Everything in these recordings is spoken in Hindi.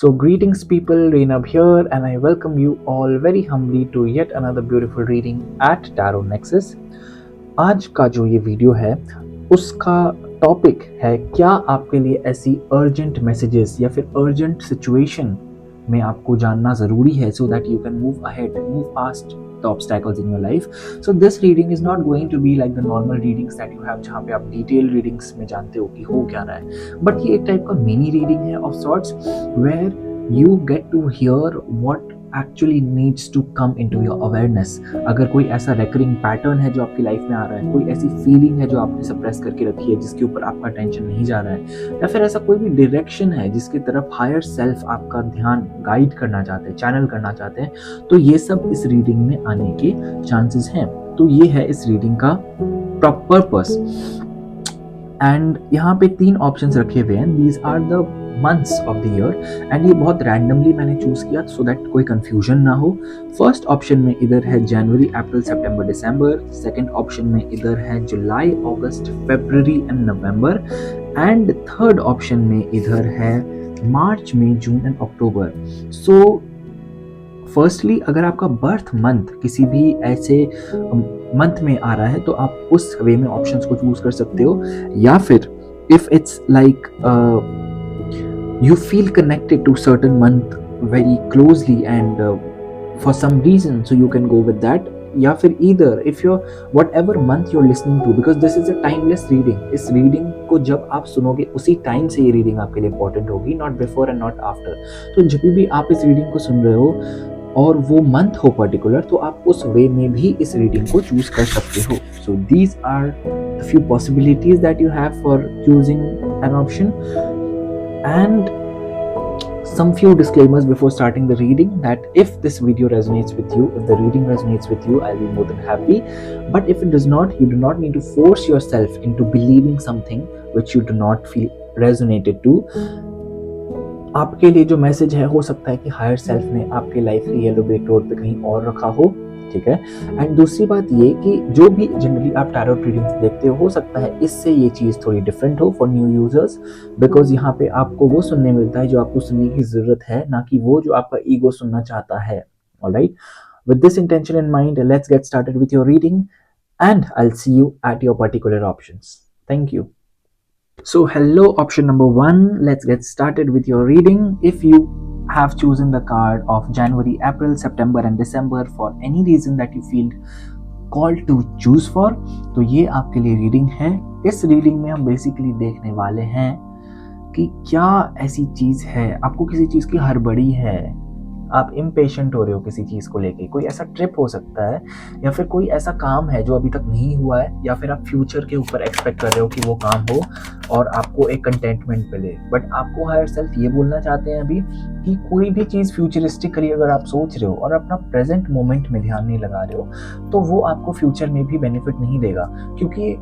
So, greetings, people. Reynab here, and I welcome you all very humbly to yet another beautiful reading at Tarot Nexus. आज का जो ये वीडियो है उसका टॉपिक है, क्या आपके लिए ऐसी अर्जेंट मैसेजेस या फिर अर्जेंट सिचुएशन में आपको जानना ज़रूरी है so that you can move ahead, move past the obstacles in your life. So this reading is not going to be like the normal readings that you have जहाँ पे आप डिटेल रीडिंग्स में जानते हो कि हो क्या रहा है, बट ये एक टाइप का मिनी रीडिंग है of sorts where you get to hear what actually needs to come into your awareness. अगर कोई ऐसा recurring pattern है जो आपकी लाइफ में आ रहा है, कोई ऐसी फीलिंग है जो आपने सप्रेस करके रखी है जिसके ऊपर आपका टेंशन नहीं जा रहा है, या फिर ऐसा कोई भी डायरेक्शन है जिसकी तरफ हायर सेल्फ आपका ध्यान गाइड करना चाहते हैं, चैनल करना चाहते हैं, तो ये सब इस रीडिंग में आने के चांसेस हैं. तो ये है इस रीडिंग का पर्पस. एंड यहाँ पे 3 ऑप्शंस रखे हुए हैं. These are the months of the year and ये बहुत randomly मैंने चूज किया so that कोई confusion ना हो. फर्स्ट ऑप्शन में इधर है जनवरी, अप्रैल, सितंबर, दिसंबर. सेकंड ऑप्शन में इधर है जुलाई, अगस्त, फरवरी एंड नवंबर. एंड थर्ड ऑप्शन में इधर है मार्च, मई, जून एंड अक्टूबर. सो फर्स्टली अगर आपका बर्थ मंथ किसी भी ऐसे मंथ में आ रहा है तो आप उस वे में ऑप्शंस को चूज कर सकते हो, या फिर if it's like you feel connected to certain month very closely and for some reason so you can go with that, या फिर either if you're whatever month you're listening to, because this is a timeless reading. इस reading को जब आप सुनोगे उसी टाइम से ये reading आपके लिए important होगी, not before and not after. तो जब भी आप इस reading को सुन रहे हो और वो मंथ हो पर्टिकुलर, तो आप उस वे में भी इस रीडिंग को चूज कर सकते हो. So these are the few possibilities that you have for choosing an option. And some few disclaimers before starting the reading, that if this video resonates with you, if the reading resonates with you, I'll be more than happy. But if it does not, you do not need to force yourself into believing something which you do not feel resonated to. आपके लिए जो मैसेज है, हो सकता है कि हायर सेल्फ ने आपके लाइफ के येलो ब्रेक रोड पे कहीं और रखा हो, ठीक है. एंड दूसरी बात ये कि जो भी जनरली आप टैरो रीडिंग्स देखते हो सकता है इससे ये चीज़ थोड़ी डिफरेंट हो फॉर न्यू यूजर्स, बिकॉज यहाँ पे आपको वो सुनने मिलता है जो आपको सुनने की ज़रूरत है, ना कि वो जो आपका ईगो सुनना चाहता है. Alright, with this intention in mind, let's get started with your reading and I will see you at your particular options. Thank you. So hello, option number 1. Let's get started with your reading. If you have chosen the card of January, April, September and December for any reason that you feel called to choose for, तो ये आपके लिए रीडिंग है. इस रीडिंग में हम बेसिकली देखने वाले हैं कि क्या ऐसी चीज़ है, आपको किसी चीज़ की हड़बड़ी है, आप इम्पेशेंट हो रहे हो किसी चीज़ को लेके, कोई ऐसा ट्रिप हो सकता है, या फिर कोई ऐसा काम है जो अभी तक नहीं हुआ है, या फिर आप फ्यूचर के ऊपर एक्सपेक्ट कर रहे हो कि वो काम हो और आपको एक कंटेंटमेंट मिले. बट आपको हायर सेल्फ ये बोलना चाहते हैं अभी कि कोई भी चीज़ फ्यूचरिस्टिकली अगर आप सोच रहे हो और अपना प्रेजेंट मोमेंट में ध्यान नहीं लगा रहे हो, तो वो आपको फ्यूचर में भी बेनिफिट नहीं देगा. क्योंकि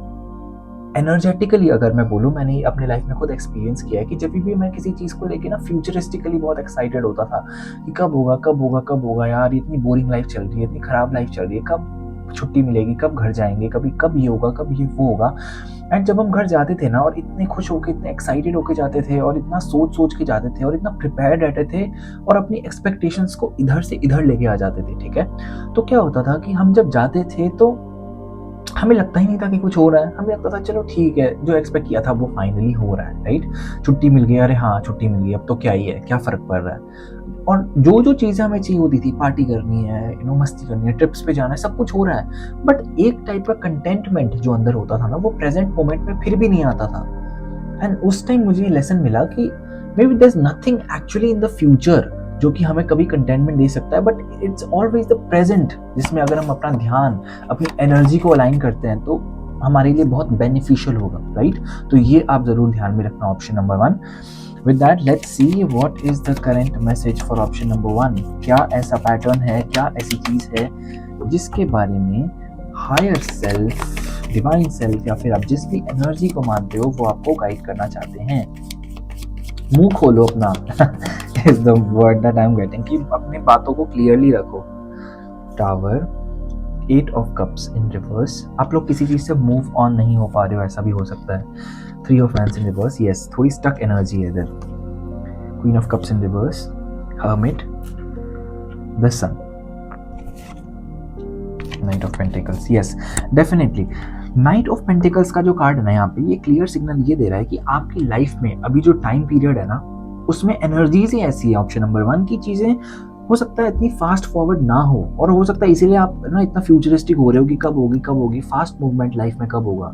एनर्जेटिकली अगर मैं बोलूँ, मैंने अपने लाइफ में खुद एक्सपीरियंस किया है कि जब भी मैं किसी चीज़ को लेके ना फ्यूचरिस्टिकली बहुत एक्साइटेड होता था कि कब होगा कब होगा कब होगा, यार इतनी बोरिंग लाइफ चल रही है, इतनी ख़राब लाइफ चल रही है, कब छुट्टी मिलेगी, कब घर जाएंगे, कब ये होगा, कब ये वो होगा. एंड जब हम घर जाते थे ना और इतने खुश होके, इतने एक्साइटेड होके जाते थे और इतना सोच के जाते थे और इतना प्रिपेयर्ड रहते थे और अपनी एक्सपेक्टेशंस को इधर से इधर लेके आ जाते थे, ठीक है. तो क्या होता था कि हम जब जाते थे तो हमें लगता ही नहीं था कि कुछ हो रहा है, हमें लगता था चलो ठीक है, जो एक्सपेक्ट किया था वो फाइनली हो रहा है, राइट. छुट्टी मिल गई, अरे हाँ छुट्टी मिल गई, अब तो क्या ही है, क्या फ़र्क पड़ रहा है. और जो चीज़ें हमें चाहिए होती थी, पार्टी करनी है, मस्ती करनी है, ट्रिप्स पे जाना है, सब कुछ हो रहा है, बट एक टाइप का कंटेंटमेंट जो अंदर होता था ना, वो प्रेजेंट मोमेंट में फिर भी नहीं आता था. एंड उस टाइम मुझे ये लेसन मिला कि may be there is nothing actually in the future जो कि हमें कभी कंटेंटमेंट दे सकता है, but it's always the present, जिसमें अगर हम अपना ध्यान, अपनी एनर्जी को अलाइन करते हैं तो हमारे लिए बहुत बेनिफिशियल होगा, राइट. तो ये आप ज़रूर ध्यान में रखना, option number 1. With that let's see what is the current message for option number 1. क्या ऐसा पैटर्न है, क्या ऐसी चीज़ है जिसके बारे में हायर सेल्फ, डिवाइन सेल्फ, या फिर आप जिस भी एनर्जी को मानते हो वो आपको गाइड करना चाहते हैं. मुंह खोलो अपना is the word that I'm getting, कि अपनी बातों को क्लियरली रखो. Tower, 8 of cups in reverse. आप लोग किसी चीज़ से मूव ऑन नहीं हो पा रहे हो, ऐसा भी हो सकता है. 3 of wands in reverse. yes, थोड़ी स्टक एनर्जी है इधर. Queen of cups in reverse, hermit, the sun, knight of pentacles. Yes, definitely knight of pentacles का जो कार्ड है ना यहाँ पे, ये क्लियर सिग्नल ये दे रहा है कि आपकी लाइफ में अभी जो टाइम पीरियड है ना, उसमें एनर्जीज ही ऐसी है ऑप्शन नंबर 1 की, चीजें हो सकता है इतनी फास्ट फॉरवर्ड ना हो, और हो सकता है इसीलिए आप ना इतना फ्यूचरिस्टिक हो रहे हो कि कब होगी फास्ट मूवमेंट लाइफ में कब होगा,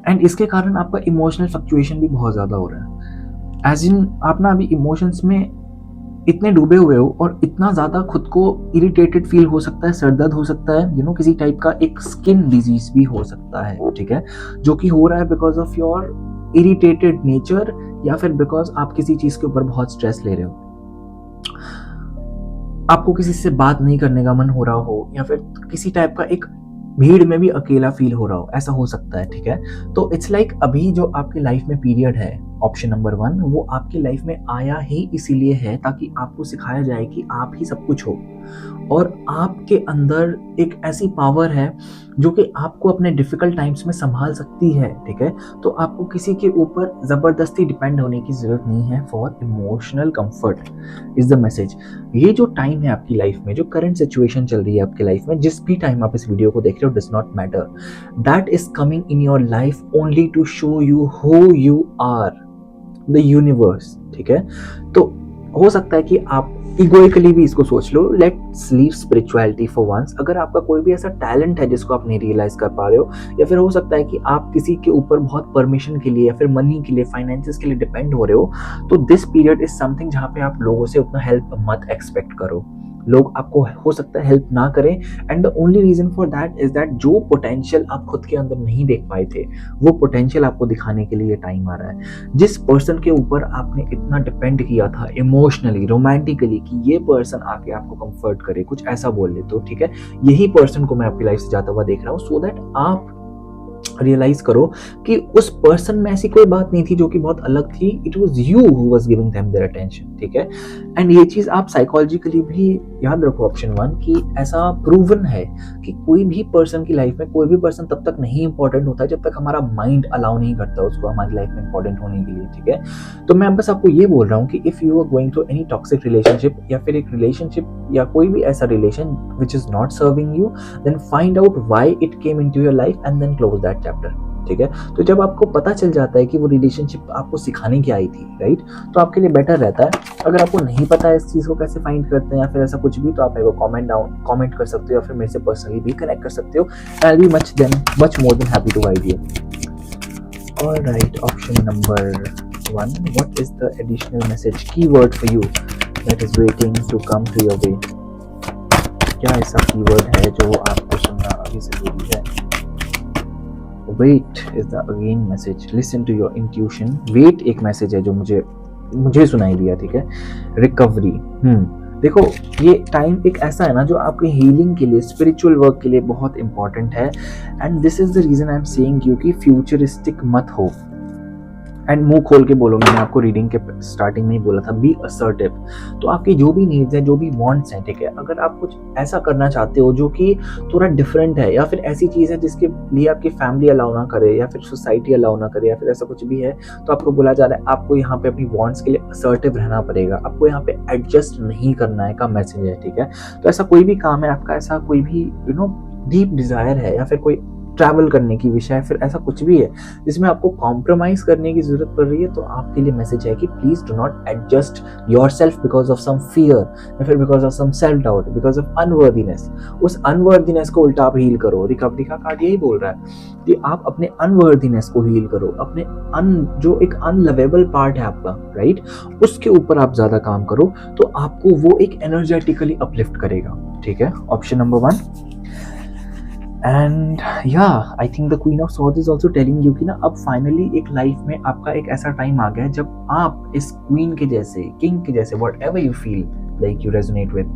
एंड इसके कारण आपका इमोशनल फ्लक्चुएशन भी बहुत ज्यादा हो रहा है। एज इन आप ना अभी इमोशंस में इतने डूबे हुए हो और इतना ज्यादा खुद को इरिटेटेड फील हो सकता है, सरदर्द हो सकता है, किसी टाइप का एक स्किन डिजीज भी हो सकता है, ठीक है, जो कि हो रहा है because of your irritated nature, या फिर बिकॉज आप किसी चीज के ऊपर बहुत स्ट्रेस ले रहे हो, आपको किसी से बात नहीं करने का मन हो रहा हो, या फिर किसी टाइप का एक भीड़ में भी अकेला फील हो रहा हो, ऐसा हो सकता है, ठीक है। तो इट्स लाइक अभी जो आपकी लाइफ में पीरियड है ऑप्शन नंबर 1, वो आपकी लाइफ में आया ही इसीलिए है ताकि आपको सिखाया जाए कि आप ही सब कुछ हो, और आपके अंदर एक ऐसी पावर है जो कि आपको अपने डिफिकल्ट टाइम्स में संभाल सकती है, ठीक है। तो आपको किसी के ऊपर जबरदस्ती डिपेंड होने की जरूरत नहीं है for emotional comfort is the message. ये जो टाइम है आपकी लाइफ में, जो करंट सिचुएशन चल रही है आपकी लाइफ में, जिस भी टाइम आप इस वीडियो को देख रहे हो, does not matter, that is coming in your life only to show you who you are, the universe, ठीक है। तो हो सकता है कि आप इगोइकली भी इसको सोच लो, let's leave spirituality for once. अगर आपका कोई भी ऐसा टैलेंट है जिसको आप नहीं रियलाइज कर पा रहे हो, या फिर हो सकता है कि आप किसी के ऊपर बहुत परमिशन के लिए या फिर मनी के लिए, फाइनेंसेस के लिए डिपेंड हो रहे हो, तो दिस पीरियड इज समथिंग जहाँ पे आप लोगों से उतना हेल्प मत एक्सपेक्ट करो। लोग आपको हो सकता है हेल्प ना करें, and the only reason for that is that जो पोटेंशियल आप खुद के अंदर नहीं देख पाए थे, वो पोटेंशियल आपको दिखाने के लिए टाइम आ रहा है। जिस पर्सन के ऊपर आपने इतना डिपेंड किया था इमोशनली, रोमांटिकली, कि ये पर्सन आके आपको कंफर्ट करे, कुछ ऐसा बोल ले, तो ठीक है, यही पर्सन को मैं आपकी लाइफ से जाता हुआ देख रहा हूँ, सो दैट आप रियलाइज करो कि उस पर्सन में ऐसी कोई बात नहीं थी जो कि बहुत अलग थी, it was you who was giving them their attention, ठीक है। एंड ये चीज आप साइकोलॉजिकली भी याद रखो ऑप्शन 1 कि ऐसा प्रूवन है कि कोई भी पर्सन की लाइफ में, कोई भी पर्सन तब तक नहीं इंपॉर्टेंट होता जब तक हमारा माइंड अलाउ नहीं करता उसको हमारी लाइफ में इंपॉर्टेंट होने के लिए, ठीक है। तो मैं बस आपको ये बोल रहा हूँ कि if you are going to any toxic relationship, या फिर एक रिलेशनशिप या कोई भी ऐसा relation which is not serving you, then find out why it came into your life and then close that chapter, ठीक है। तो जब आपको पता चल जाता है कि वो रिलेशनशिप आपको सिखाने की आई थी, राइट, तो आपके लिए बेटर रहता है। अगर आपको नहीं पता है इस चीज को कैसे फाइंड करते हैं या फिर ऐसा कुछ भी, तो आप मेरे को कमेंट कर सकते हो, या फिर मेरे से पर्सनली भी कनेक्ट कर सकते हो, and I will be much more than happy to guide you. Alright, option number 1, what is the additional message keyword for you that is waiting to come to your way? क्या ऐसा कीवर्ड है जो आपको सुनना अभी जरूरी है? Wait is the again message, listen to your intuition. Wait एक मैसेज है जो मुझे सुनाई दिया, ठीक है। रिकवरी, देखो ये टाइम एक ऐसा है ना जो आपके हीलिंग के लिए, स्पिरिचुअल वर्क के लिए बहुत इंपॉर्टेंट है, and this is the reason I am saying you कि फ्यूचरिस्टिक मत हो, एंड मुंह खोल के बोलो। मैंने आपको रीडिंग के स्टार्टिंग में ही बोला था, बी असर्टिव। तो आपकी जो भी नीड्स हैं, जो भी वांट्स हैं, ठीक है, अगर आप कुछ ऐसा करना चाहते हो जो कि थोड़ा डिफरेंट है, या फिर ऐसी चीज़ है जिसके लिए आपकी फैमिली अलाउ ना करे, या फिर सोसाइटी अलाउ ना करे, या फिर ऐसा कुछ भी है, तो आपको बोला जा रहा है आपको यहाँ पे अपनी वांट्स के लिए असर्टिव रहना पड़ेगा, आपको यहाँ पे एडजस्ट नहीं करना है का मैसेज है, ठीक है। तो ऐसा कोई भी काम है आपका, ऐसा कोई भी डीप डिजायर है, या फिर कोई ट्रैवल करने की विषय, फिर ऐसा कुछ भी है जिसमें आपको कॉम्प्रोमाइज करने की जरूरत पड़ रही है, तो आपके लिए मैसेज है कि please do not adjust yourself because of some fear, या फिर because of some self doubt, because of unworthiness. उस अनवर्दीनेस को उल्टा आप हील करो। रिकवरी का कार्ड यही बोल रहा है कि आप अपने अनवर्दीनेस को हील करो, अपने जो एक अनलवेबल पार्ट है आपका, राइट, उसके ऊपर आप ज्यादा काम करो, तो आपको वो एक एनर्जेटिकली अपलिफ्ट करेगा, ठीक है। Option number 1। And yeah I think the queen of swords is also telling you कि ना अब फाइनली एक लाइफ में आपका एक ऐसा टाइम आ गया जब आप इस क्वीन के जैसे, किंग के जैसे, what ever you feel like you resonate with,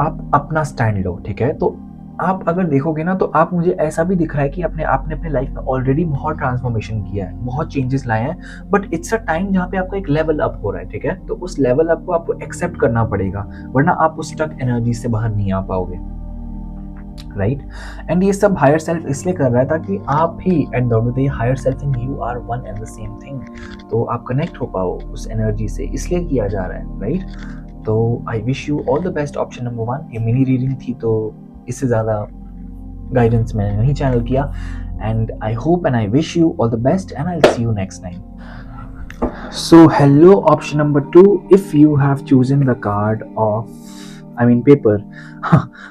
आप अपना स्टैंड लो, ठीक है। तो आप अगर देखोगे ना, तो आप मुझे ऐसा भी दिख रहा है कि आपने अपने लाइफ में ऑलरेडी बहुत ट्रांसफॉर्मेशन किया है, बहुत चेंजेस लाए हैं, बट इट्स अ टाइम जहाँ पे आपका एक लेवल अप हो रहा है, ठीक है। तो उस लेवल अप को आपको एक्सेप्ट करना पड़ेगा, वरना आप उस स्टक एनर्जी से बाहर नहीं आ पाओगे। राइट। एंड ये सब हायर सेल्फ इसलिए कर रहा है ताकि आप ही at the end of the day higher self and you are one and the same thing, तो आप कनेक्ट हो पाओ उस एनर्जी से, इसलिए किया जा रहा है, राइट। तो आई wish you all the best. Option number 1 ये मिनी रीडिंग थी, तो इससे ज़्यादा गाइडेंस मैंने नहीं चैनल किया। And I hope and I wish you all the best and I see you next time. So hello, option number 2, if you have chosen the card of, I mean paper,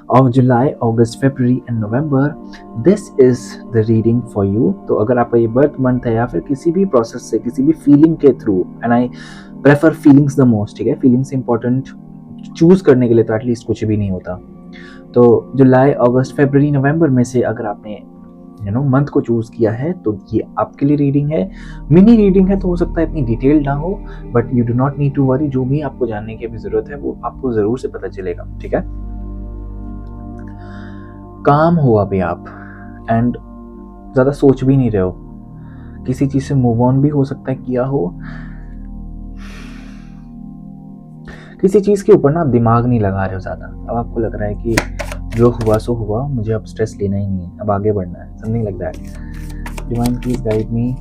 of July, August, February and November, this is the reading for you. तो अगर आपका ये बर्थ मंथ है या फिर किसी भी प्रोसेस से, किसी भी फीलिंग के through, and I prefer feelings the most, ठीक है, फीलिंग्स इंपॉर्टेंट चूज करने के लिए तो एटलीस्ट कुछ भी नहीं होता। तो जुलाई, अगस्त, फरवरी, नवंबर में से अगर आपने मंथ को चूज किया है तो ये आपके लिए रीडिंग है। मिनी रीडिंग है तो हो सकता है इतनी डिटेल ना हो, but you do not need to worry, जो भी आपको जानने की अभी जरूरत है वो आपको जरूर से पता चलेगा, ठीक है। काम हो अभी आप, एंड ज्यादा सोच भी नहीं रहे हो, किसी चीज से मूव ऑन भी हो सकता है किया हो, किसी चीज के ऊपर ना आप दिमाग नहीं लगा रहे हो ज्यादा। अब आपको लग रहा है कि जो हुआ सो हुआ, मुझे अब स्ट्रेस लेना ही नहीं है, अब आगे बढ़ना है, something like that. Divine please guide me,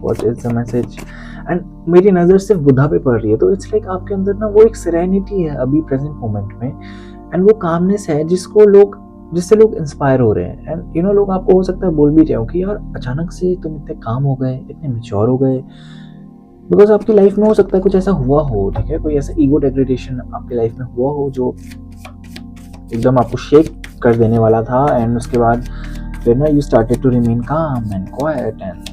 what is the message. And मेरी नज़र सिर्फ बुधा पे पड़ रही है, तो इट्स लाइक आपके अंदर ना वो एक सेरेनिटी है अभी प्रेजेंट मोमेंट में, एंड वो कामनेस है जिससे लोग इंस्पायर हो रहे हैं। एंड लोग आपको हो सकता है बोल भी रहे हो कि यार अचानक से तुम इतने काम हो गए, इतने मेच्योर हो गए, बिकॉज आपकी लाइफ में हो सकता है कुछ ऐसा हुआ हो, ठीक है, कोई ऐसा ईगो डेग्रेडेशन आपकी लाइफ में हुआ हो जो एकदम आपको शेक कर देने वाला था, एंड उसके बाद फिर ना you started to remain calm and quiet and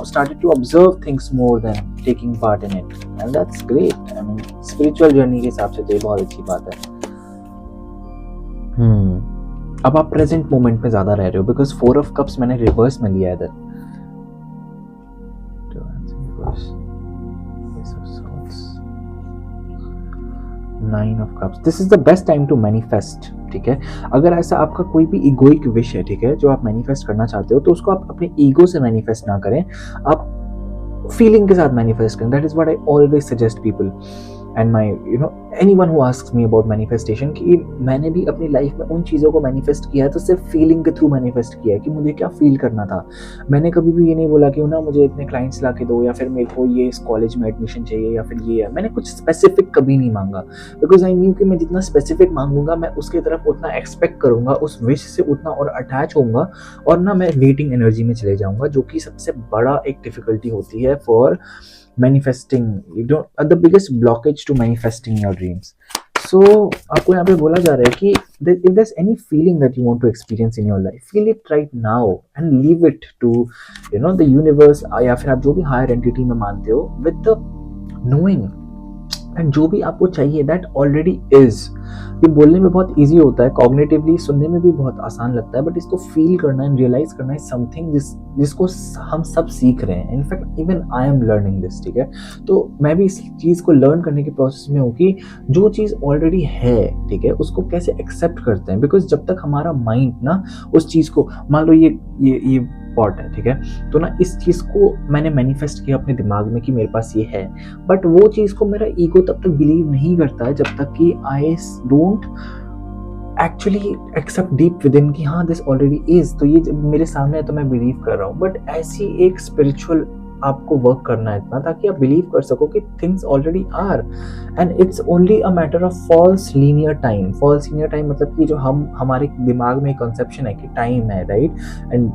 started to observe things more than taking part in it, and that's great. I mean spiritual journey के हिसाब से तो ये बहुत अच्छी बात है। अब आप प्रेजेंट मोमेंट में ज्यादा रह रहे हो, बिकॉज 4 ऑफ कप्स मैंने रिवर्स में लिया है इधर। 9 of cups, this is the best time to manifest, ठीक है। अगर ऐसा आपका कोई भी इगोइक विश है, ठीक है, जो आप मैनिफेस्ट करना चाहते हो, तो उसको आप अपने ईगो से मैनिफेस्ट ना करें, आप फीलिंग के साथ मैनिफेस्ट करें। That is what I always suggest people and my anyone who asks me about manifestation, कि मैंने भी अपनी लाइफ में उन चीज़ों को मैनिफेस्ट किया है तो सिर्फ फीलिंग के थ्रू मैनिफेस्ट किया है कि मुझे क्या फील करना था। मैंने कभी भी ये नहीं बोला कि ना मुझे इतने क्लाइंट्स ला के दो, या फिर मेरे को ये इस कॉलेज में एडमिशन चाहिए, या फिर ये है। मैंने कुछ स्पेसिफिक कभी नहीं मांगा, बिकॉज आई न्यू कि मैं जितना स्पेसिफिक मांगूंगा मैं उसकी तरफ उतना एक्सपेक्ट करूंगा, उस विश से उतना और अटैच होऊंगा, और ना मैं वेटिंग एनर्जी में चले जाऊंगा, जो कि सबसे बड़ा एक डिफिकल्टी होती है for manifesting, the biggest blockage to manifesting your dreams. So आपको यहाँ पे बोला जा रहा है कि if there's any feeling that you want to experience in your life, feel it right now and leave it to the universe, या फिर आप जो भी higher entity में मानते हो, with the knowing एंड जो भी आपको चाहिए दैट ऑलरेडी इज। ये बोलने में बहुत इजी होता है, कॉग्निटिवली सुनने में भी बहुत आसान लगता है, बट इसको फील करना एंड रियलाइज करना इज समथिंग जिसको हम सब सीख रहे हैं। In fact even I am learning this, ठीक है। तो मैं भी इस चीज़ को लर्न करने के प्रोसेस में हूँ कि जो चीज़ ऑलरेडी है, ठीक है, उसको कैसे एक्सेप्ट करते हैं। बिकॉज जब तक हमारा माइंड ना उस चीज़ को, मान लो ये पॉट है, ठीक है, तो ना इस चीज को मैंने मैनिफेस्ट किया अपने दिमाग में कि मेरे पास ये है, बट वो चीज को मेरा ईगो तब तक बिलीव नहीं करता है जब तक कि I don't actually accept deep within कि हाँ दिस ऑलरेडी इज, तो ये जब मेरे सामने है तो मैं बिलीव कर रहा हूँ। बट ऐसी एक स्पिरिचुअल आपको वर्क करना है इतना, ताकि आप बिलीव कर सको कि things already are, and it's only a matter of false linear time. False linear time मतलब कि जो हमारे दिमाग में एक कंसेप्शन है कि टाइम है, राइट, एंड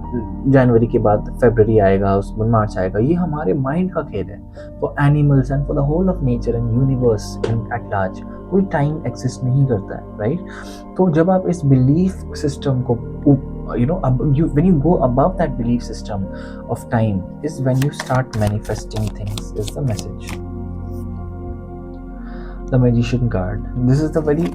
जनवरी के बाद फरवरी आएगा, उसमें मार्च आएगा, ये हमारे माइंड का खेल है। For animals and for the whole of nature and universe at large कोई टाइम एक्सिस्ट नहीं करता है, राइट। तो जब आप इस बिलीफ सिस्टम को when you go above that belief system of time is when you start manifesting things, is the message. The Magician card, this is the very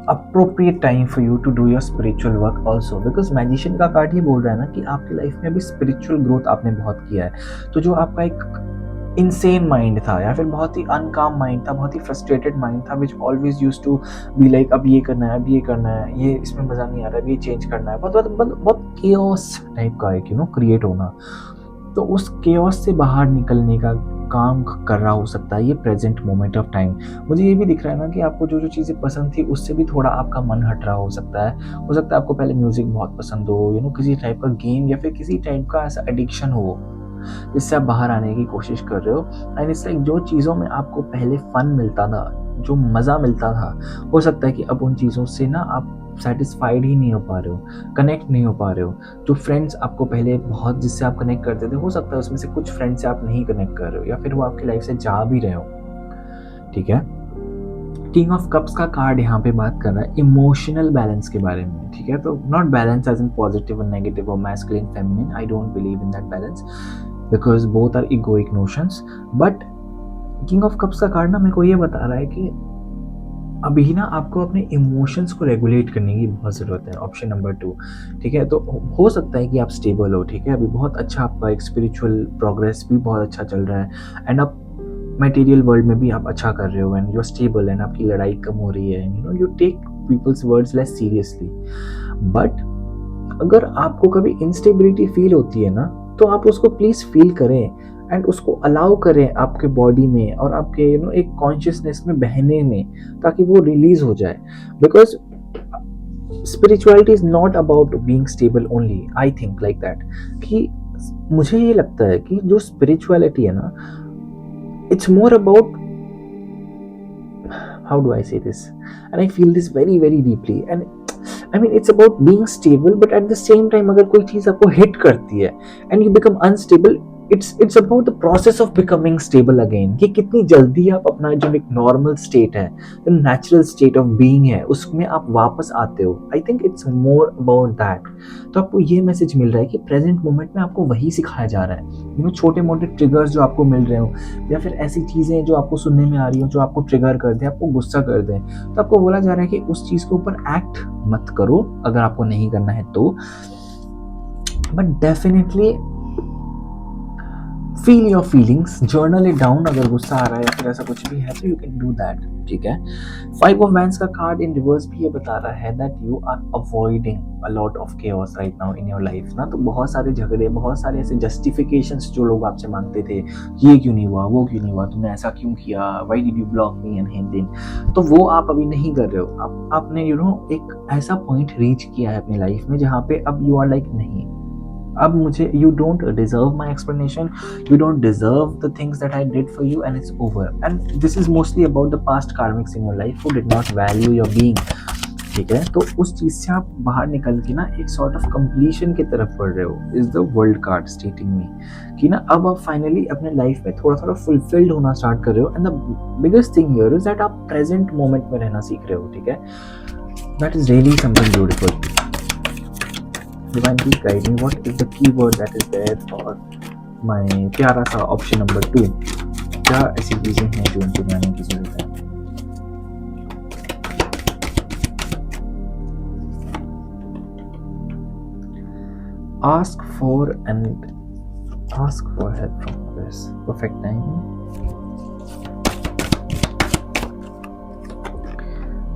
appropriate time for you to do your spiritual work also, because Magician का कार्ड ये बोल रहा है ना कि आपकी लाइफ में अभी स्पिरिचुअल ग्रोथ आपने बहुत किया है। तो जो आपका एक इंसेन माइंड था, या फिर बहुत ही अनकाम माइंड था, बहुत ही फ्रस्ट्रेटेड माइंड था, which always use to be like अब ये करना है, अब ये करना है, ये इसमें मजा नहीं आ रहा है, अब ये चेंज करना है, बहुत केओस टाइप का एक क्रिएट होना। तो उस केओस से बाहर निकलने का काम कर रहा हो सकता है ये प्रेजेंट मोमेंट ऑफ टाइम। मुझे ये भी दिख रहा है ना कि आपको जो जो चीज़ें पसंद थी उससे भी थोड़ा आपका मन हट रहा हो सकता है। हो सकता है आपको पहले म्यूज़िक बहुत पसंद हो, किसी टाइप का गेम या फिर किसी टाइप का ऐसा एडिक्शन हो जिससे आप बाहर आने की कोशिश कर रहे हो। एंड इट्स लाइक जो चीज़ों में आपको पहले फन मिलता था, जो मज़ा मिलता था, हो सकता है कि अब उन चीज़ों से ना आप सेटिस्फाइड ही नहीं हो पा रहे हो, कनेक्ट नहीं हो पा रहे हो। जो फ्रेंड्स आपको पहले बहुत जिससे आप कनेक्ट करते थे, हो सकता है उसमें से कुछ फ्रेंड्स से आप नहीं कनेक्ट कर रहे हो या फिर वो आपकी लाइफ से जा भी रहे हो। ठीक है, किंग ऑफ कप्स का कार्ड यहाँ पे बात कर रहा है इमोशनल बैलेंस के बारे में। ठीक है, तो not balance as in positive और नेगेटिव और masculine feminine, I don't believe in that balance because both are egoic notions. But king of cups का कार्ड ना मेरे को ये बता रहा है कि अभी ना आपको अपने इमोशंस को रेगुलेट करने की बहुत ज़रूरत है, ऑप्शन नंबर 2। ठीक है, तो हो सकता है कि आप स्टेबल हो, ठीक है, अभी बहुत अच्छा आपका एक स्पिरिचुअल प्रोग्रेस भी बहुत अच्छा चल रहा है एंड आप मटेरियल वर्ल्ड में भी आप अच्छा कर रहे हो and you are stable and आपकी लड़ाई कम हो रही है, you take people's words less seriously. But अगर आपको कभी इंस्टेबिलिटी फील होती है ना, तो आप उसको प्लीज़ फील करें एंड उसको अलाउ करें आपके बॉडी में और आपके एक कॉन्शियसनेस में बहने में, ताकि वो रिलीज हो जाए। Because spirituality is not about being stable only, I think like that. कि मुझे ये लगता है कि जो स्पिरिचुअलिटी है ना, it's more about, how do I say this, and I feel this very very deeply, and I mean it's about being stable, but at the same time अगर कोई चीज़ आपको हिट करती है and you become unstable, it's about the process of becoming stable again, कि कितनी जल्दी आप अपना जो एक नॉर्मल स्टेट है, जो नेचुरल स्टेट ऑफ बीइंग है, उसमें आप वापस आते हो। I think it's more about that. तो आपको ये मैसेज मिल रहा है कि प्रेजेंट मोमेंट में आपको वही सिखाया जा रहा है। छोटे मोटे ट्रिगर्स जो आपको मिल रहे हो या फिर ऐसी चीज़ें जो आपको सुनने में आ रही हो जो आपको ट्रिगर कर दे, आपको गुस्सा कर दे, तो आपको बोला जा रहा है कि उस चीज़ के ऊपर एक्ट मत करो अगर आपको नहीं करना है तो, but definitely feel your feelings, journal it down. अगर गुस्सा आ रहा है या फिर ऐसा कुछ भी है तो यू कैन डू दैट। ठीक है, 5 ऑफ वैंड्स का कार्ड इन रिवर्स भी ये बता रहा है that you are avoiding a lot of chaos right now in your life ना। तो बहुत सारे झगड़े, बहुत सारे ऐसे जस्टिफिकेशंस जो लोग आपसे मांगते थे, ये क्यों नहीं हुआ, वो क्यों नहीं हुआ, तुमने ऐसा क्यों किया, why did you block me and hint, तो वो आप अभी नहीं कर रहे हो। आपने एक ऐसा पॉइंट रीच किया है अपनी लाइफ में जहाँ पे अब यू आर लाइक नहीं, अब मुझे, you don't deserve my explanation, you don't deserve the things that I did for you, and it's over. And this is mostly about the past karmics in your life who did not value your being. ठीक है, तो उस चीज से आप बाहर निकल के ना एक सॉर्ट ऑफ कंप्लीशन की तरफ बढ़ रहे हो, is the world card stating me कि ना अब आप फाइनली अपने लाइफ में थोड़ा थोड़ा फुलफिल्ड होना स्टार्ट कर रहे हो। And the biggest thing here is that आप प्रेजेंट मोमेंट में रहना सीख रहे हो। ठीक है, that is really something beautiful. Divine please guide me, what is the keyword that is there for my प्यारा सा ऑप्शन नंबर 2? क्या ऐसी चीजें हैं जो उनको जानने की जरूरत है? Ask for help from others. Perfect timing.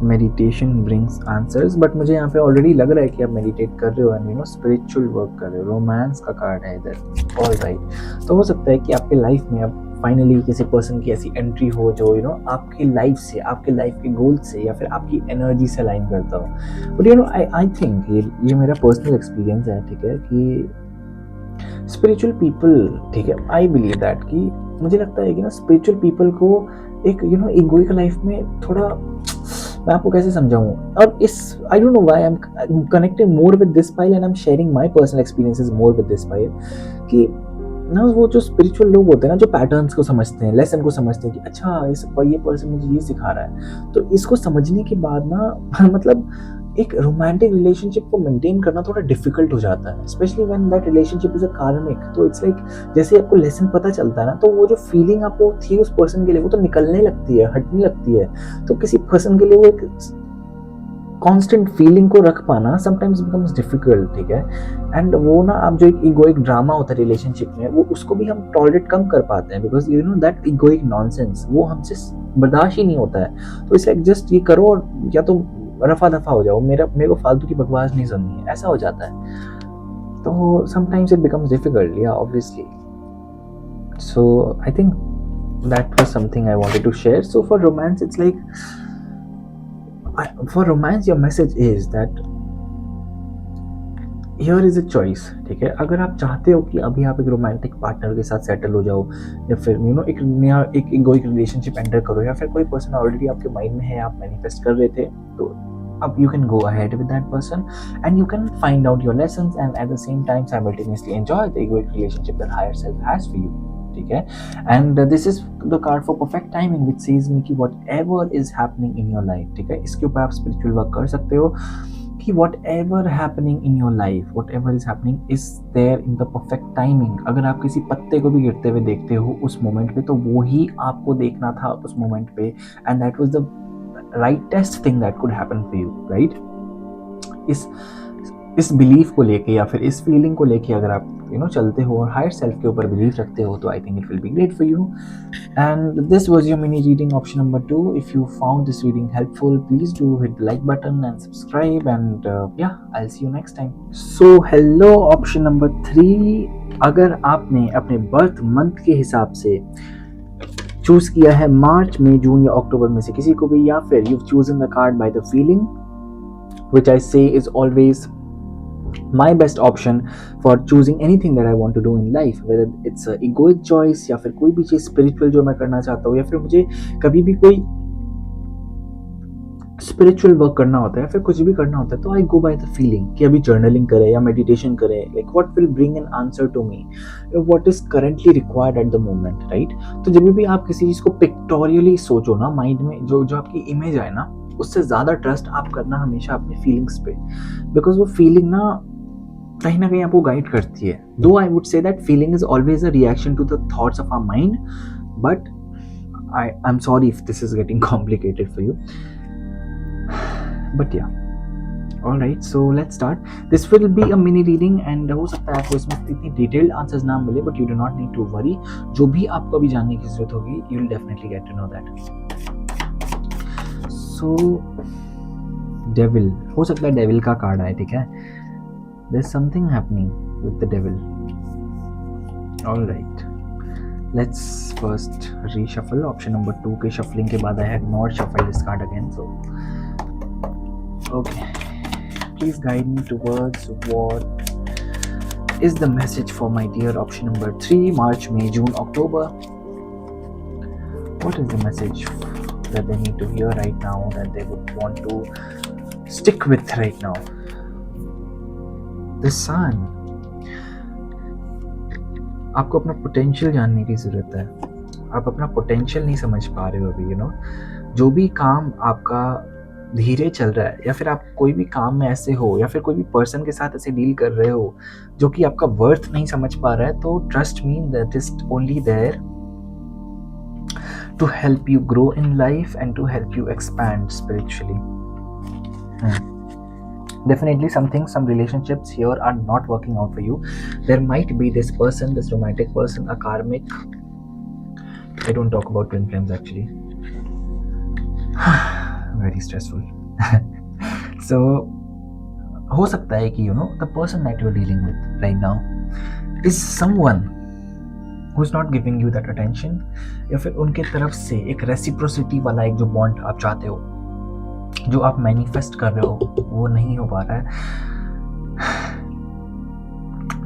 Meditation brings answers, but मुझे यहाँ पे ऑलरेडी लग रहा है कि आप मेडिटेट कर रहे हो एंड स्पिरिचुअल वर्क कर रहे हो। रोमांस का कार्ड है इधर, ऑल राइट। तो हो सकता है कि आपके लाइफ में अब फाइनली किसी पर्सन की ऐसी एंट्री हो जो आपकी लाइफ से, आपके लाइफ के गोल से या फिर आपकी एनर्जी से अलाइन करता हो। बट आई थिंक ये मेरा पर्सनल एक्सपीरियंस है। ठीक है, कि स्पिरिचुअल पीपल, ठीक है, आई बिलीव दैट, कि मुझे लगता है कि स्पिरिचुअल पीपल को एक इगोइक लाइफ में थोड़ा, मैं आपको कैसे समझाऊं, और इस I don't know why I am connecting more with this pile and I am sharing my personal experiences more with this pile. कि ना वो जो स्पिरिचुअल लोग होते हैं ना, जो पैटर्न्स को समझते हैं, लेसन को समझते हैं कि अच्छा ये पर्सन मुझे ये सिखा रहा है, तो इसको समझने के बाद ना मतलब एक रोमांटिक रिलेशनशिप को मेंटेन करना थोड़ा डिफिकल्ट हो जाता है, specially when that relationship is a कार्मिक। तो इट्स लाइक जैसे आपको लेसन पता चलता है ना, तो वो जो फीलिंग आपको थी उस पर्सन के लिए वो तो निकलने लगती है, हटने लगती है। तो किसी पर्सन के लिए वो एक कांस्टेंट फीलिंग को रख पाना समटाइम्स बिकम्स डिफिकल्ट। ठीक है, एंड वो ना आप जो एक इगोइक ड्रामा होता है रिलेशनशिप में, वो उसको भी हम टॉलरेट कम कर पाते हैं, बिकॉज दैट इगोइक नॉनसेंस वो हमसे बर्दाश्त ही नहीं होता है। तो इट्स लाइक जस्ट ये करो और या तो रफा दफा हो जाओ, मेरे को फालतू की बकवास नहीं सुननी है, ऐसा हो जाता है। तो समटाइम्स इट बिकम्स डिफिकल्ट, या obviously. So I think that was something I wanted to share. So for romance, it's like, for romance, your message is that here is a choice, ठीक है। अगर आप चाहते हो कि अभी आप एक रोमांटिक पार्टनर के साथ सेटल हो जाओ, या फिर एक नया एक इगोइक रिलेशनशिप एंटर करो, या फिर कोई पर्सन ऑलरेडी आपके माइंड में है, आप मैनिफेस्ट कर रहे थे, तो अब you can go ahead with that person and you can find out your lessons and at the same time simultaneously enjoy the egoic relationship that higher self has for you, ठीक है। and this is the card for perfect timing which says me कि whatever is happening in your life, ठीक है, इसके ऊपर आप spiritual work कर सकते हो कि whatever happening in your life, whatever is happening is there in the perfect timing। अगर आप किसी पत्ते को भी गिरते हुए देखते हो उस मोमेंट पे, तो वो ही आपको देखना था उस मोमेंट पे, and that was the rightest thing that could happen for you, right? इस बिलीफ को लेके या फिर इस फीलिंग को लेके अगर आप चलते हो और हायर सेल्फ के ऊपर बिलीव रखते हो, तो I think it will be great for you. And this was your mini reading option number 2। If you found this reading helpful, please do hit like button and subscribe, and yeah I will see you next time. So hello option number 3। अगर आपने अपने बर्थ मंथ के हिसाब से चूज किया है मार्च, मई, जून या अक्टूबर में से किसी को भी, या फिर you've chosen the card by the feeling, which I say is always my best option for choosing anything that I want to do in life, whether it's a egoic choice या फिर कोई भी चीज स्पिरिचुअल जो मैं करना चाहता हूँ, या फिर मुझे कभी भी कोई स्पिरिचुअल वर्क करना होता है या फिर कुछ भी करना होता है, तो I go by the feeling कि अभी जर्नलिंग करें या मेडिटेशन करें, like what will bring an answer to me, what is currently required at the moment, right. तो जब भी आप किसी चीज को पिक्टोरियली सोचो ना माइंड में, जो आपकी इमेज आए ना, उससे ज्यादा ट्रस्ट आप करना हमेशा अपने फीलिंग्स पे, बिकॉज वो फीलिंग ना कहीं आपको गाइड करती है। Though I would say that feeling is always a reaction to the thoughts of our mind, but I am sorry if this is getting complicated for you, but yeah, all right, so let's start. This will be a mini reading and हो सकता है आपको इसमें इतनी डिटेल्ड आंसर्स ना मिले, but you do not need to worry। जो भी आपको अभी जानने की जरूरत होगी, you will definitely get to know that। so devil, हो सकता है devil का कार्ड आए, ठीक है। there's something happening with the devil। all right, let's first reshuffle। option number 2 के shuffling के बाद I had not shuffled this card again, so okay, please guide me towards what is the message for my dear option number 3, March, May, June, October। what is the message that they need to hear right now, that they would want to stick with right now? The sun। आपको अपना पोटेंशियल जानने की जरूरत है। आप अपना पोटेंशियल नहीं समझ पा रहे हो अभी, जो भी काम आपका धीरे चल रहा है, या फिर आप कोई भी काम में ऐसे हो, या फिर कोई भी पर्सन के साथ ऐसे डील कर रहे हो जो कि आपका वर्थ नहीं समझ पा रहा है, तो trust me that is only there to help you grow in life and to help you expand spiritually. Definitely some relationships here are not working out for you। There might be this person, this romantic person, a karmic। I don't talk about twin flames actually। very stressful। so हो सकता है कि the person that you're dealing with right now is someone who's not giving you that attention, या फिर उनके तरफ से एक रेसिप्रोसिटी वाला एक जो बॉन्ड आप चाहते हो, जो आप मैनिफेस्ट कर रहे हो, वो नहीं हो पा रहा है।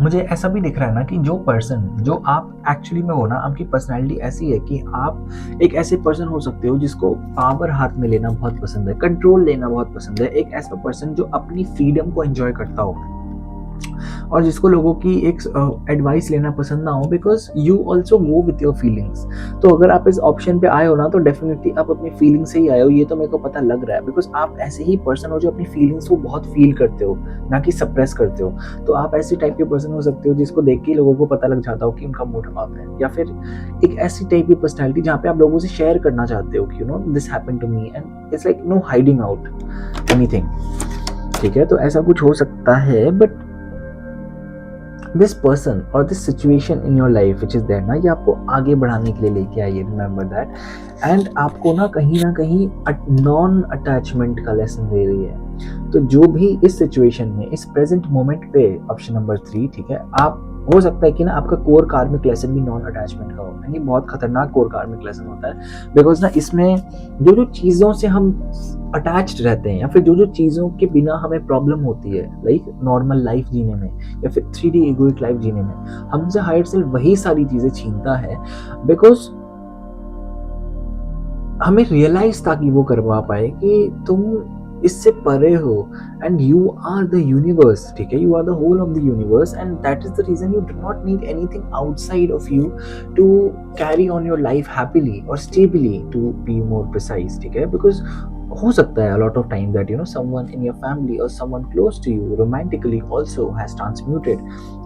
मुझे ऐसा भी दिख रहा है ना कि जो पर्सन जो आप एक्चुअली में हो ना, आपकी पर्सनालिटी ऐसी है कि आप एक ऐसे पर्सन हो सकते हो जिसको पावर हाथ में लेना बहुत पसंद है, कंट्रोल लेना बहुत पसंद है, एक ऐसा पर्सन जो अपनी फ्रीडम को एंजॉय करता हो और जिसको लोगों की एक एडवाइस लेना पसंद ना हो, because you also go with your feelings. तो अगर आप इस ऑप्शन पे आए हो ना, तो डेफिनेटली आप अपनी फीलिंग से ही आए हो, ये तो मेरे को पता लग रहा है, बिकॉज आप ऐसे ही पर्सन हो जो अपनी फीलिंग्स को बहुत फील करते हो, ना कि सप्रेस करते हो। तो आप ऐसे टाइप के पर्सन हो सकते हो जिसको देख के लोगों को पता लग जाता हो कि उनका मूड ऑफ है, या फिर एक ऐसी टाइप की पर्सनैलिटी जहाँ पे आप लोगों से शेयर करना चाहते हो कि this happened to me and it's like no hiding out anything, ठीक है। तो ऐसा कुछ हो सकता है, बट दिस पर्सन और this situation in your life which is there ना, ये आपको आगे बढ़ाने के लिए लेके आई है, रिमेंबर दैट। एंड आपको ना कहीं नॉन अटैचमेंट का लेसन दे रही है। तो जो भी इस सिचुएशन में, इस प्रेजेंट मोमेंट पे, ऑप्शन नंबर 3, ठीक है, आप हो सकता है कि ना आपका कोर कार्मिक लेसन भी नॉन अटैचमेंट का हो, एंड ये बहुत खतरनाक कोर कार्मिक लेसन होता है, बिकॉज ना इसमें जो जो चीज़ों से हम अटैच्ड रहते हैं या फिर जो जो चीज़ों के बिना हमें प्रॉब्लम होती है, लाइक नॉर्मल लाइफ जीने में या फिर 3D इगोइक लाइफ जीने में, हमसे हायर सेल्फ वही सारी चीज़ें छीनता है, बिकॉज हमें रियलाइज ताकि वो करवा पाए कि तुम इससे परे हो, and you are the universe, ठीक है, you are the whole of the universe, and that is the reason you do not need anything outside of you to carry on your life happily और stably, to be more precise, ठीक है, बिकॉज हो सकता है a lot of time that someone in your family or someone close to you romantically also has transmuted,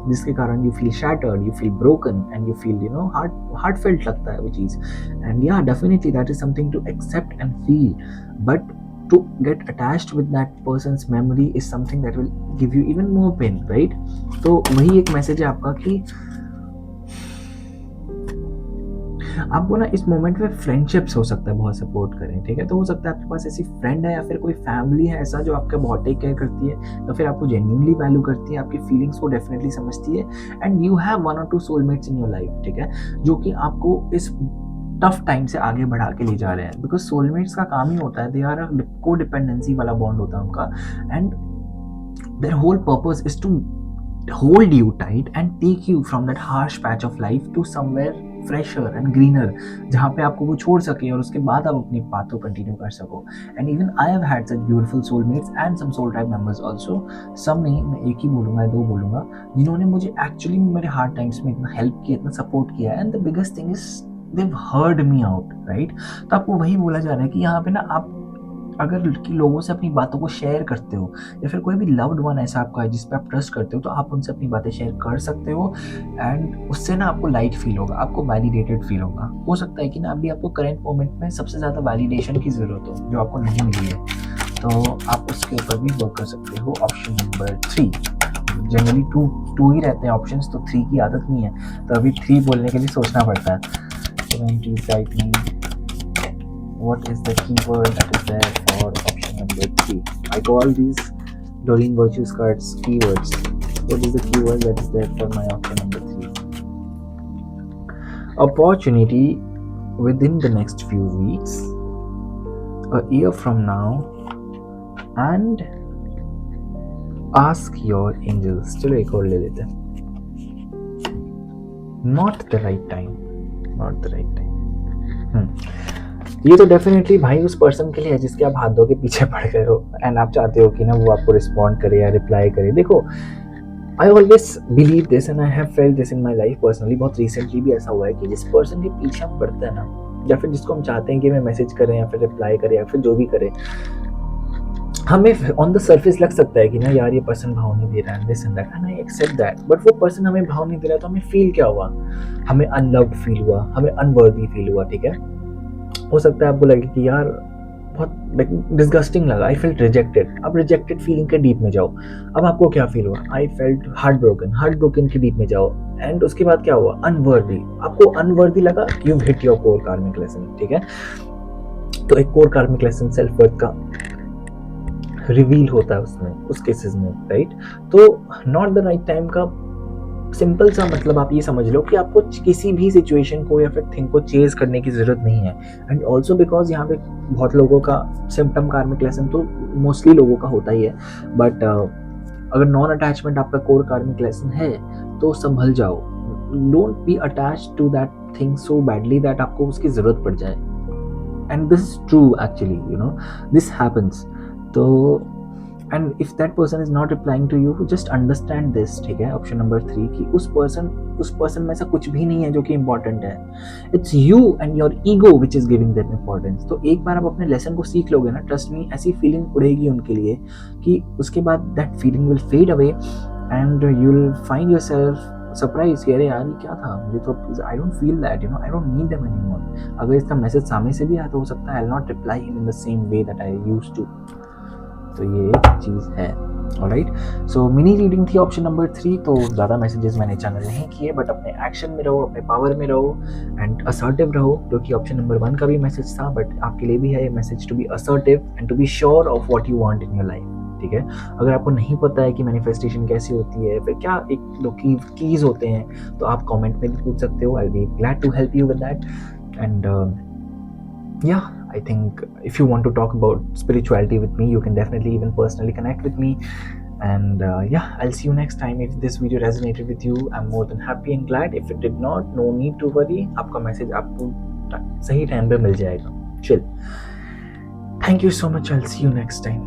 जिसके कारण you feel shattered, you feel broken, and you feel heartfelt लगता है वो चीज़, and yeah, definitely that is something to accept and feel, but to get attached with that person's memory is something that will give you even more pain, right? तो वही एक मैसेज है आपका कि आपको ना इस मोमेंट में फ्रेंडशिप्स हो सकता है बहुत सपोर्ट करें, ठीक है, तो हो सकता है आपके पास ऐसी फ्रेंड है या फिर कोई फैमिली है ऐसा जो आपका बहुत टेक केयर करती है या फिर आपको जेन्युइनली वैल्यू करती है, आपकी फीलिंग्स को डेफिनेटली समझती है, and you have 1 or 2 soulmates in your life, ठीक है, जो कि आपको इस टफ टाइम से आगे बढ़ा के ले जा रहे हैं, बिकॉज सोलमेट्स का काम ही होता है, दे आर को डिपेंडेंसी वाला बॉन्ड होता है उनका, and their whole purpose is to hold you tight and take you from that harsh patch of life to somewhere fresher and greener, जहाँ पे आपको वो छोड़ सके और उसके बाद आप अपनी पाथ को कंटिन्यू कर सको, and even I have had such beautiful soulmates and some soul type members also, सब नहीं, मैं एक ही बोलूँगा, 2 बोलूँगा, जिन्होंने मुझे एक्चुअली मेरे हार्ड टाइम्स में इतना हेल्प किया, इतना सपोर्ट किया, and the biggest thing is they've heard me out, right? तो आपको वही बोला जा रहा है कि यहाँ पे ना आप अगर लोगों से अपनी बातों को शेयर करते हो या फिर कोई भी लव्ड वन ऐसा आपका है जिस पे आप ट्रस्ट करते हो, तो आप उनसे अपनी बातें शेयर कर सकते हो, एंड उससे ना आपको लाइट फील होगा, आपको वैलिडेटेड फील होगा। हो सकता है कि ना अभी आपको करंट मोमेंट में सबसे ज़्यादा वैलिडेशन की ज़रूरत हो जो आपको नहीं मिली है, तो आप उसके ऊपर भी वर्क कर सकते हो। ऑप्शन नंबर 3, जनरली टू ही रहते हैं ऑप्शंस, तो 3 की आदत नहीं है, तो अभी 3 बोलने के लिए सोचना पड़ता है। What is the keyword that is there for option number 3? I call these Doreen Virtues cards keywords. What is the keyword that is there for my option number 3? Opportunity within the next few weeks, a year from now, and ask your angels. चलो एक और ले लेते हैं। Not the right time. ये तो डेफिनेटली भाई उस पर्सन के लिए है जिसके आप हाथों के पीछे पड़ गए हो, एंड आप चाहते हो कि ना वो आपको रिस्पॉन्ड करे या रिप्लाई करे। देखो, I always believe this and I have felt this in my life personally. बहुत रिसेंटली भी ऐसा हुआ है कि जिस पर्सन के पीछे हम पड़ते हैं ना, या फिर जिसको हम चाहते हैं कि हमें मैसेज करें या फिर रिप्लाई करें या फिर जो भी करें, हमें ऑन द सर्फेस लग सकता है कि ना यार ये पर्सन भाव नहीं दे रहा है, this and that, and I accept that, but वो पर्सन हमें भाव नहीं दे रहा है तो हमें फील क्या हुआ? हमें अनलव्ड फील हुआ, हमें अनवर्दी फील हुआ, ठीक है। हो सकता है आपको लगे कि यार बहुत डिस्गस्टिंग लगा, आई फेल्ट रिजेक्टेड। अब रिजेक्टेड फीलिंग के डीप में जाओ, अब आपको क्या फील हुआ? आई फेल्ट हार्ट ब्रोकन के डीप में जाओ, एंड उसके बाद क्या हुआ? अनवर्दी। आपको अनवर्दी लगा, you hit your core karmic lesson, ठीक है। तो एक core karmic lesson self worth का रिवील होता है उसमें, उस केसेस में, राइट। तो नॉट द राइट टाइम का सिंपल सा मतलब आप ये समझ लो कि आपको किसी भी सिचुएशन को या फिर थिंग को चेज करने की जरूरत नहीं है, एंड ऑल्सो बिकॉज यहाँ पे बहुत लोगों का सिम्पटम कार्मिक लेसन तो मोस्टली लोगों का होता ही है, बट अगर नॉन अटैचमेंट आपका कोर कार्मिक लेसन है तो संभल जाओ। Don't be attach to that thing so badly that आपको उसकी जरूरत पड़ जाए, and this is true actually, this happens. तो and if that person is not replying to you, just understand this, ठीक है। ऑप्शन नंबर 3 कि उस पर्सन में ऐसा कुछ भी नहीं है जो कि इंपॉर्टेंट है। It's you and your ego which is giving that importance. तो एक बार आप अपने लेसन को सीख लोगे ना, ट्रस्ट मी, ऐसी फीलिंग उड़ेगी उनके लिए कि उसके बाद that feeling will fade away and you will find yourself surprise कि अरे यार ये क्या था, मुझे तो I don't feel that, I don't need them anymore. अगर इसका मैसेज सामने से भी आया तो हो सकता है I will not reply him in the same way that I used to. तो ये एक चीज़ है। ऑलराइट, सो मिनी रीडिंग थी ऑप्शन नंबर 3। तो ज़्यादा मैसेजेस मैंने चैनल नहीं किए, बट अपने एक्शन में रहो, अपने पावर में रहो एंड असर्टिव रहो, जो कि ऑप्शन नंबर 1 का भी मैसेज था, बट आपके लिए भी है ये message, to be assertive and to be sure of what you want in your life, ठीक है। अगर आपको नहीं पता है कि मैनिफेस्टेशन कैसी होती है, फिर क्या एक दो कीज होते हैं, तो आप कमेंट में भी पूछ सकते हो। I be glad to help you with that. And yeah, I think if you want to talk about spirituality with me, you can definitely even personally connect with me. And yeah, I'll see you next time. If this video resonated with you, I'm more than happy and glad. If it did not, no need to worry. आपका मैसेज आपको सही टाइम पे मिल जाएगा। Chill. Thank you so much. I'll see you next time.